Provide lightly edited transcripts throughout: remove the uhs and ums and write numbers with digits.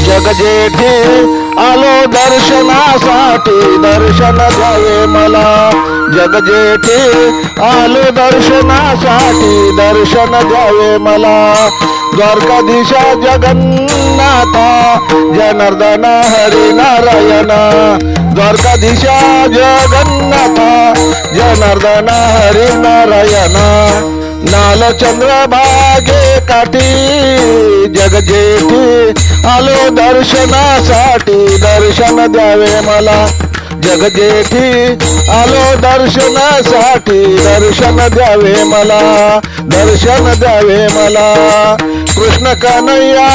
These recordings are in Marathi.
जगजेठी आलो दर्शनासाठी, दर्शन द्यावे मला. जगजेठी आलो दर्शनासाठी, दर्शन द्यावे मला. द्वारकाधीशा जगन्नाथा, जनार्दन हरी नारायण. द्वारकाधीशा जगन्नाथा, जनार्दन हरी नारायण. नाल चंद्रभागे काठी, जगजेठी आलो दर्शनासाठी, दर्शन द्यावे मला. जगजेठी आलो दर्शनासाठी, दर्शन द्यावे मला. दर्शन द्यावे मला. कृष्ण कन्हैया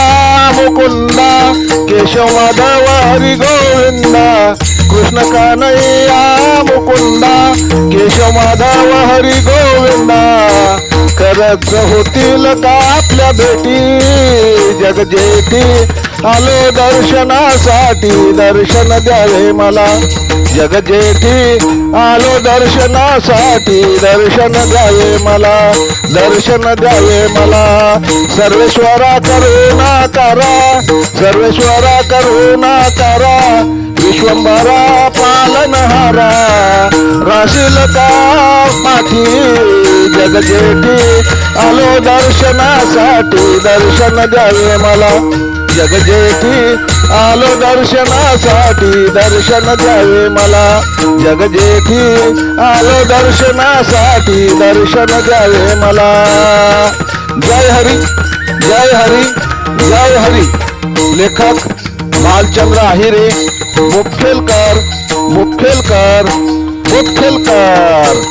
मुकुंदा, केशव माधव हरी गोविंदा. कृष्ण कन्हैया मुकुंदा, केशव माधव हरी गोविंदा. खरंच होतील का आपल्या भेटी, जगजेठी आलो दर्शनासाठी, दर्शन द्यावे मला. जगजेठी आलो दर्शनासाठी, दर्शन द्यावे मला. दर्शन द्यावे मला. सर्वेश्वरा करुणा करा, सर्वेश्वरा करुणा करा. विश्वंभरा पालनहारा, राशील का पाठी. जगजेठी आलो दर्शनासाठी, दर्शन द्यावे मला. जगजेठी आलो दर्शनासाठी, दर्शन द्यावे मला. जगजेठी आलो दर्शनासाठी, दर्शन द्यावे मला. जय हरी, जय हरी, जय हरी. लेखक भालचंद्र आहिरे, मुखेलकर, मुखेलकर, मुखेलकर.